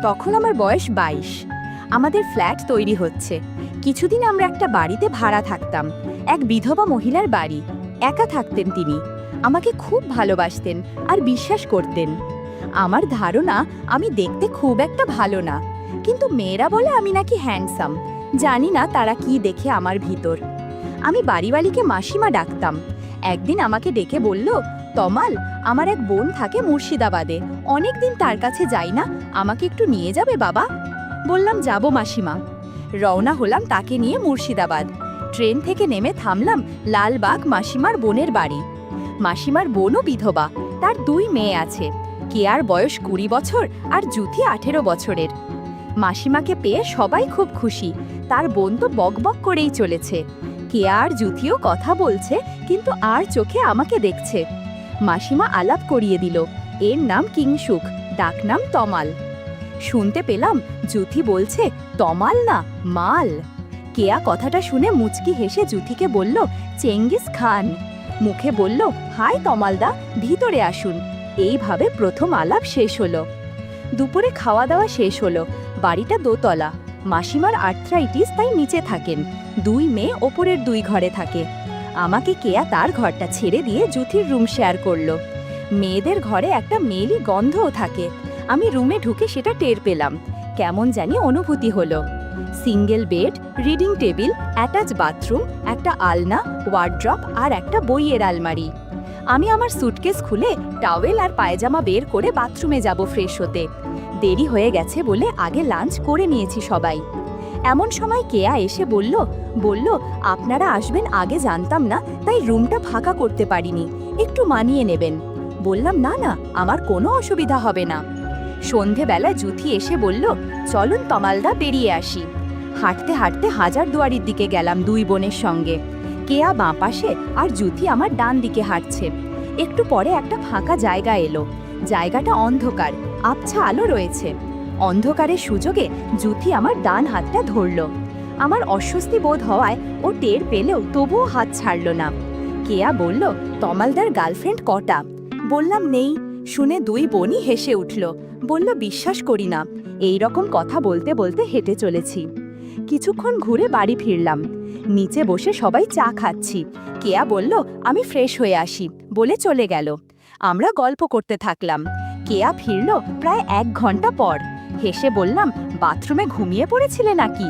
তখন আমার বয়স 22। আমাদের ফ্ল্যাট তৈরি হচ্ছে। কিছুদিন আমরা একটা বাড়িতে ভাড়া থাকতাম, এক বিধবা মহিলার বাড়ি। একা থাকতেন তিনি। আমাকে খুব ভালোবাসতেন আর বিশ্বাস করতেন। আমার ধারণা আমি দেখতে খুব একটা ভালো না, কিন্তু মেয়েরা বলে আমি নাকি হ্যান্ডসাম। জানি না তারা কি দেখে আমার ভিতর। আমি বাড়িওয়ালিকে মাসিমা ডাকতাম। একদিন আমাকে ডেকে বলল, তমাল, আমার এক বোন থাকে মুর্শিদাবাদে, অনেকদিন তার কাছে যাই না, আমাকে একটু নিয়ে যাবে বাবা? বললাম, যাব মাসিমা। রওনা হলাম তাকে নিয়ে মুর্শিদাবাদ। ট্রেন থেকে নেমে থামলাম লালবাগ মাসিমার বোনের বাড়ি। মাসিমার বোনও বিধবা, তার 2 মেয়ে আছে। কেয়ার বয়স 20 বছর আর জুথি 18 বছরের। মাসিমাকে পেয়ে সবাই খুব খুশি। তার বোন তো বকবক করেই চলেছে। কেয়া আর জুথিও কথা বলছে, কিন্তু আর চোখে আমাকে দেখছে। মাসিমা আলাপ করিয়ে দিল, এর নাম কিংসুক, ডাকনাম তমাল। শুনতে পেলাম জুথি বলছে, তমাল না, মাল। কেয়া কথাটা শুনে মুচকি হেসে জুথিকে বলল, চেঙ্গিস খান। মুখে বলল, হাই তমালদা, ভিতরে আসুন। এইভাবে প্রথম আলাপ শেষ হলো। দুপুরে খাওয়া দাওয়া শেষ হলো। বাড়িটা দোতলা। মাসিমার আর্থ্রাইটিস, তাই নিচে থাকেন। 2 মেয়ে ওপরের 2 ঘরে থাকে। আমাকে কেয়া তার ঘরটা ছেড়ে দিয়ে জুথির রুম শেয়ার করলো। মেয়েদের ঘরে একটা মেলি গন্ধও থাকে। আমি রুমে ঢুকে সেটা টের পেলাম। কেমন জানি অনুভূতি হলো। Single bed, reading table, attach bathroom, একটা আলনা, ওয়ার্ড্রপ আর একটা বইয়ের আলমারি। আমি আমার সুটকেস খুলে টাওয়েল আর পায়জামা বের করে বাথরুমে যাব ফ্রেশ হতে। দেরি হয়ে গেছে বলে আগে লাঞ্চ করে নিয়েছি সবাই। এমন সময় কেয়া এসে বলল, আপনারা আসবেন আগে জানতাম না, তাই রুমটা ফাঁকা করতে পারিনি, একটু মানিয়ে নেবেন। বললাম, না না, আমার কোনো অসুবিধা হবে না। সন্ধেবেলায় জুথি এসে বলল, চলুন তমালদা, বেরিয়ে আসি। হাঁটতে হাঁটতে হাজারদুয়ারির দিকে গেলাম 2 বোনের সঙ্গে। কেয়া বাঁ পাশে আর জুথি আমার ডান দিকে হাঁটছে। একটু পরে একটা ফাঁকা জায়গা এলো। জায়গাটা অন্ধকার, আবছা আলো রয়েছে। অন্ধকারের সুযোগে জুথি আমার ডান হাতটা ধরল। আমার অস্বস্তি বোধ হওয়ায় ও টের পেলেও তবুও হাত ছাড়ল না। কেয়া বলল, তমালদার গার্লফ্রেন্ড কটা? বললাম, নেই। শুনে 2 বোনই হেসে উঠল। বলল, বিশ্বাস করি না। এই রকম কথা বলতে বলতে হেঁটে চলেছি। কিছুক্ষণ ঘুরে বাড়ি ফিরলাম। নিচে বসে সবাই চা খাচ্ছি। কেয়া বলল, আমি ফ্রেশ হয়ে আসি, বলে চলে গেল। আমরা গল্প করতে থাকলাম। কেয়া ফিরল প্রায় 1 ঘন্টা পর। হেসে বললাম, বাথরুমে ঘুমিয়ে পড়েছিলে নাকি?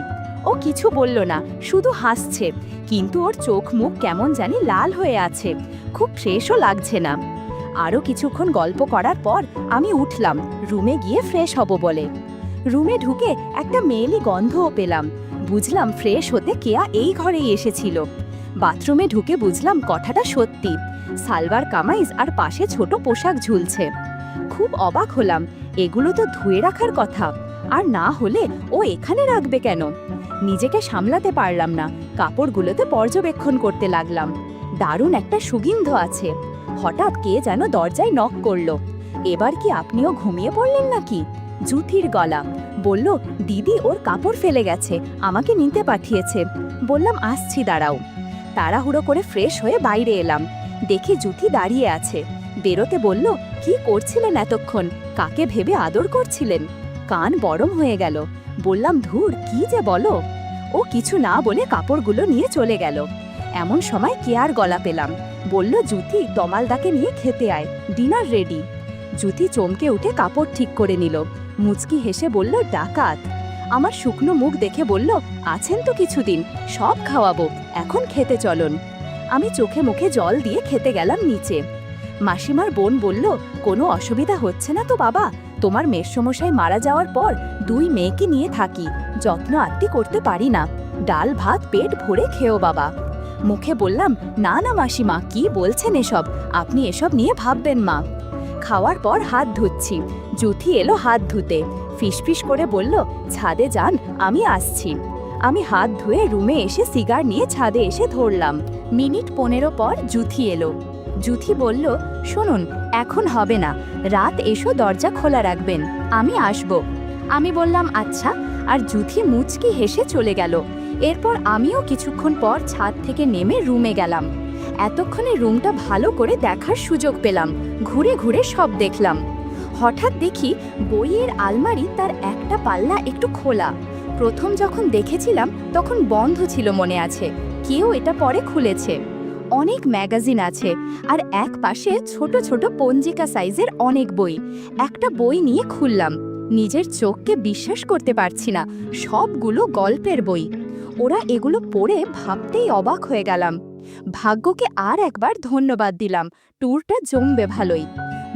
ও কিছু বলল না, শুধু হাসছে, কিন্তু ওর চোখ মুখ কেমন জানি লাল হয়ে আছে, খুব ফ্রেশও লাগছে না। আরও কিছুক্ষণ গল্প করার পর আমি উঠলাম রুমে গিয়ে ফ্রেশ হব বলে। রুমে ঢুকে একটা মেয়েলি গন্ধও পেলাম। বুঝলাম ফ্রেশ হতে কেয়া এই ঘরেই এসেছিল। বাথরুমে ঢুকে বুঝলাম কথাটা সত্যি। সালভার কামাইজ আর পাশে ছোট পোশাক ঝুলছে। খুব অবাক হলাম, এগুলো তো ধুয়ে রাখার কথা, আর না হলে ও এখানে রাখবে কেন? নিজেকে সামলাতে পারলাম না, কাপড়গুলোতে পর্যবেক্ষণ করতে লাগলাম। দারুণ একটা সুগন্ধ আছে। হঠাৎ কে যেন দরজায় নক করলো। এবার কি আপনিও ঘুমিয়ে পড়লেন নাকি? জুথির গলা। বলল, দিদি ওর কাপড় ফেলে গেছে, আমাকে নিতে পাঠিয়েছে। বললাম, আসছি, দাঁড়াও। তাড়াহুড়ো করে ফ্রেশ হয়ে বাইরে এলাম। দেখি জুথি দাঁড়িয়ে আছে। বেরোতে বলল, কি করছিলেন এতক্ষণ? কাকে ভেবে আদর করছিলেন? কান গরম হয়ে গেল। বললাম, ধুর, কি যে বলো। ও কিছু না বলে কাপড়গুলো নিয়ে চলে গেল। এমন সময় কেয়ার গলা পেলাম। বলল, জুথি, তমালদাকে নিয়ে খেতে আয়, ডিনার রেডি। জুথি চমকে উঠে কাপড় ঠিক করে নিল। মুচকি হেসে বলল, ডাকাত। আমার শুকনো মুখ দেখে বলল, আছেন তো কিছুদিন, সব খাওয়াবো, এখন খেতে চলুন। আমি চোখে মুখে জল দিয়ে খেতে গেলাম নিচে। মাসিমার বোন বলল, কোনো অসুবিধা হচ্ছে না তো বাবা? তোমার মেসমশাই মারা যাওয়ার পর 2 মেয়েকে নিয়ে থাকি, যত্ন আত্তি করতে পারি না। ডাল ভাত পেট ভরে খেও বাবা। মুখে বললাম, না না মাসিমা, কি বলছেন এসব? আপনি এসব নিয়ে ভাববেন মা। খাওয়ার পর হাত ধুচ্ছি। জুথি এলো হাত ধুতে। ফিসফিস করে বলল, ছাদে যান, আমি আসছি। আমি হাত ধুয়ে রুমে এসে সিগার নিয়ে ছাদে এসে ধরলাম। মিনিট 15 পর জুথি এলো। জুথি বলল, শুনুন, এখন হবে না, রাত এসো, দরজা খোলা রাখবেন, আমি আসব। আমি বললাম, আচ্ছা, আর জুথি মুচকি হেসে চলে গেল। এরপর আমিও কিছুক্ষণ পর ছাদ থেকে নেমে রুমে গেলাম। এতক্ষণে রুমটা ভালো করে দেখার সুযোগ পেলাম। ঘুরে ঘুরে সব দেখলাম। হঠাৎ দেখি বইয়ের আলমারি তার একটা পাল্লা একটু খোলা। প্রথম যখন দেখেছিলাম তখন বন্ধ ছিল মনে আছে, কেউ এটা পরে খুলেছে। অনেক ম্যাগাজিন আছে আর এক পাশে ছোট ছোট পঞ্জিকা সাইজের অনেক বই। একটা বই নিয়ে খুললাম, নিজের চোখকে বিশ্বাস করতে পারছি না, সবগুলো গল্পের বই। ওরা এগুলো পড়ে ভাবতেই অবাক হয়ে গেলাম। ভাগ্যকে আর একবার ধন্যবাদ দিলাম, ট্যুরটা জমবে ভালোই।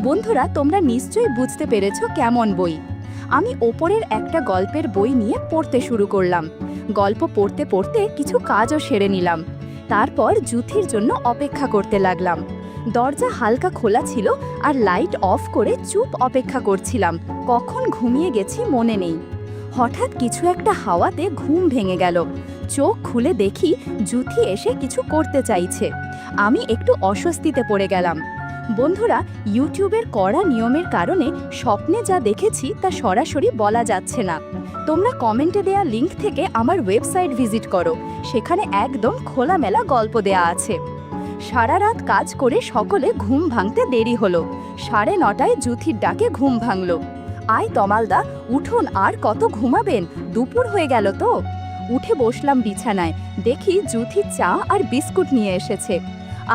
বন্ধুরা, তোমরা নিশ্চয়ই বুঝতে পেরেছো কেমন বই। আমি ওপরের একটা গল্পের বই নিয়ে পড়তে শুরু করলাম। গল্প পড়তে পড়তে কিছু কাজও সেরে নিলাম। তারপর জুথির জন্য অপেক্ষা করতে লাগলাম। দরজা হালকা খোলা ছিল আর লাইট অফ করে চুপ অপেক্ষা করছিলাম। কখন ঘুমিয়ে গেছি মনে নেই। হঠাৎ কিছু একটা হাওয়াতে ঘুম ভেঙে গেল। চোখ খুলে দেখি জুথি এসে কিছু করতে চাইছে। আমি একটু অস্বস্তিতে পড়ে গেলাম। বন্ধুরা, ইউটিউবের কড়া নিয়মের কারণে স্বপ্নে যা দেখেছি তা সরাসরি বলা যাচ্ছে না। তোমরা কমেন্টে দেয়া লিংক থেকে আমার ওয়েবসাইট ভিজিট করো, সেখানে একদম খোলামেলা গল্প দেয়া আছে। সারা রাত কাজ করে সকলে ঘুম ভাঙতে দেরি হলো। 9:30টায় জুথির ডাকে ঘুম ভাঙল। আয় তমালদা, উঠুন, আর কত ঘুমাবেন, দুপুর হয়ে গেল তো। উঠে বসলাম বিছানায়, দেখি জুথি চা আর বিস্কুট নিয়ে এসেছে।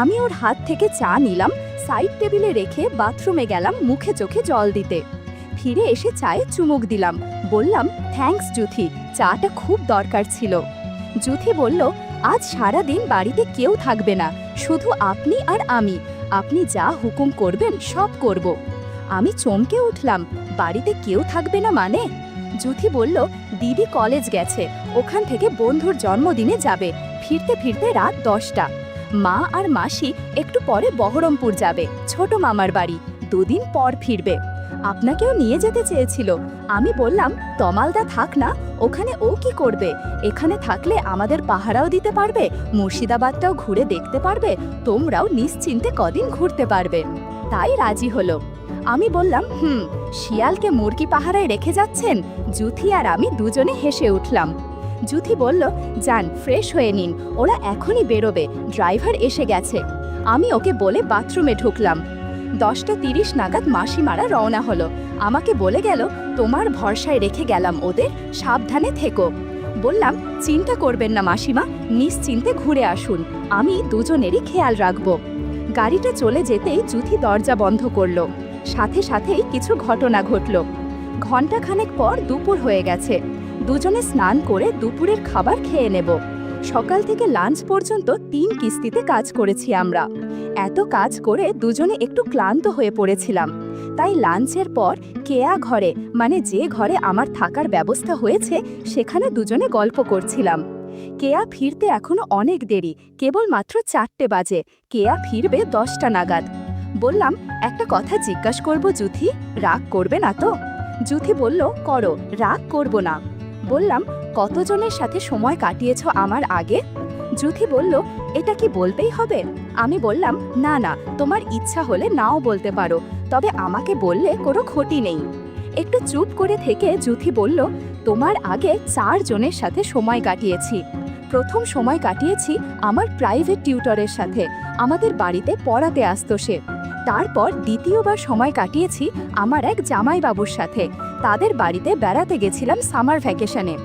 আমি ওর হাত থেকে চা নিলাম, সাইড টেবিলে রেখে বাথরুমে গেলাম মুখে চোখে জল দিতে। ফিরে এসে চায়ে চুমুক দিলাম, বললাম থ্যাঙ্কস জুথি, চাটা খুব দরকার ছিল। জুথি বলল, আজ সারা দিন বাড়িতে কেউ থাকবে না, শুধু আপনি আর আমি। আপনি যা হুকুম করবেন সব করব। আমি চমকে উঠলাম, বাড়িতে কেউ থাকবে না মানে? জুথি বলল, দিদি কলেজ গেছে, ওখান থেকে বন্ধুর জন্মদিনে যাবে, ফিরতে ফিরতে রাত 10টা। মা আর মাসি একটু পরে বহরমপুর যাবে, ছোট মামার বাড়ি, 2 দিন পর ফিরবে। আপনাকেও নিয়ে যেতে চেয়েছিল। আমি বললাম, তমালদা থাক না, ওখানে ও কি করবে? এখানে থাকলে আমাদের পাহারাও দিতে পারবে, মুর্শিদাবাদটাও ঘুরে দেখতে পারবে, তোমরাও নিশ্চিন্তে কদিন ঘুরতে পারবে। তাই রাজি হলো। আমি বললাম, শিয়ালকে মুরগি পাহারায় রেখে যাচ্ছেন? জুথি আর আমি দুজনে হেসে উঠলাম। জুথি বলল, যান ফ্রেশ হয়ে নিন, ওরা এখনই বেরোবে, ড্রাইভার এসে গেছে। আমি ওকে বলে বাথরুমে ঢুকলাম। 10:30 নাগাদ মাসিমারা রওনা হলো। আমাকে বলে গেল, তোমার ভরসায় রেখে গেলাম ওদের, সাবধানে থেকো। বললাম, চিন্তা করবেন না মাসিমা, নিশ্চিন্তে ঘুরে আসুন, আমি দুজনেরই খেয়াল রাখব। গাড়িটা চলে যেতেই জুথি দরজা বন্ধ করলো। সাথে সাথেই কিছু ঘটনা ঘটল। ঘণ্টাখানেক পর দুপুর হয়ে গেছে। দুজনে স্নান করে দুপুরের খাবার খেয়ে নেব। সকাল থেকে লাঞ্চ পর্যন্ত 3 কিস্তিতে কাজ করেছি আমরা। এত কাজ করে দুজনে একটু ক্লান্ত হয়ে পড়েছিলাম। তাই লাঞ্চের পর কেয়া ঘরে, মানে যে ঘরে আমার থাকার ব্যবস্থা হয়েছে, সেখানে দুজনে গল্প করছিলাম। কেয়া ফিরতে এখনো অনেক দেরি, কেবলমাত্র 4টে বাজে। কেয়া ফিরবে 10টা নাগাদ। বললাম, একটা কথা জিজ্ঞাসা করব জুথি, রাগ করবে না তো? জুথি বলল, করো, রাগ করব না। বললাম, কতজনের সাথে সময় কাটিয়েছ আমার আগে? জুথি বলল, এটা কি বলতেই হবে? আমি বললাম, না না, তোমার ইচ্ছা হলে নাও বলতে পারো, তবে আমাকে বললে কোনো ক্ষতি নেই। একটু চুপ করে থেকে জুথি বলল, তোমার আগে 4 জনের সাথে সময় কাটিয়েছি। প্রথম সময় কাটিয়েছি আমার প্রাইভেট টিউটরের সাথে, আমাদের বাড়িতে পড়াতে আসতো সে। তারপর দ্বিতীয়বার সময় কাটিয়েছি আমার এক জামাইবাবুর সাথে, তাদের বাড়িতে বেড়াতে গেছিলাম সামার ভ্যাকেশনে।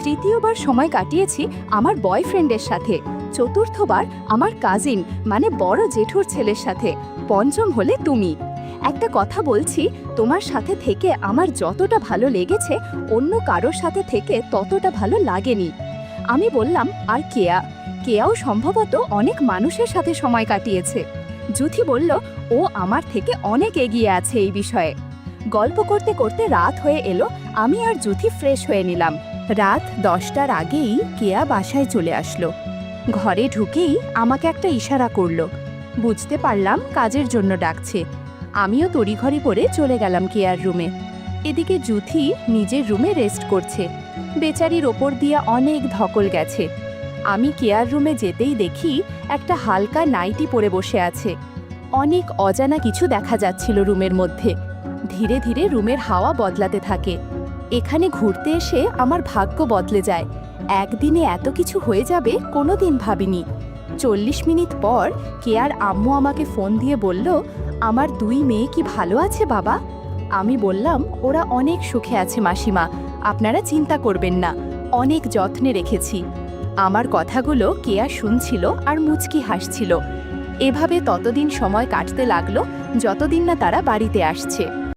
তৃতীয়বার সময় কাটিয়েছি আমার বয়ফ্রেন্ডের সাথে। চতুর্থবার আমার কাজিন, মানে বড় জেঠুর ছেলের সাথে। পঞ্চম হলে তুমি। একটা কথা বলছি, তোমার সাথে থেকে আমার যতটা ভালো লেগেছে, অন্য কারোর সাথে থেকে ততটা ভালো লাগেনি। আমি বললাম, আর কেয়াও সম্ভবত অনেক মানুষের সাথে সময় কাটিয়েছে। জুথি বলল, ও আমার থেকে অনেক এগিয়ে আছে এই বিষয়ে। গল্প করতে করতে রাত হয়ে এলো। আমি আর জুথি ফ্রেশ হয়ে নিলাম। রাত 10টার আগেই কেয়া বাসায় চলে আসলো। ঘরে ঢুকেই আমাকে একটা ইশারা করলো। বুঝতে পারলাম কাজের জন্য ডাকছে। আমিও তড়িঘড়ি করে চলে গেলাম কেয়ার রুমে। এদিকে জুথি নিজের রুমে রেস্ট করছে। বেচারির ওপর দিয়ে অনেক ধকল গেছে। আমি কেয়ার রুমে যেতেই দেখি একটা হালকা নাইটি পরে বসে আছে। অনেক অজানা কিছু দেখা যাচ্ছিল রুমের মধ্যে। ধীরে ধীরে রুমের হাওয়া বদলাতে থাকে। এখানে ঘুরতে এসে আমার ভাগ্য বদলে যায়। একদিনে এত কিছু হয়ে যাবে কোনোদিন ভাবিনি। 40 মিনিট পর কেয়ার আম্মু আমাকে ফোন দিয়ে বলল, আমার 2 মেয়ে কি ভালো আছে বাবা? আমি বললাম, ওরা অনেক সুখে আছে মাসিমা, আপনারা চিন্তা করবেন না, অনেক যত্নে রেখেছি। আমার কথাগুলো কেয়া শুনছিল আর মুচকি হাসছিল। এভাবে ততদিন সময় কাটতে লাগলো যতদিন না তারা বাড়িতে আসছে।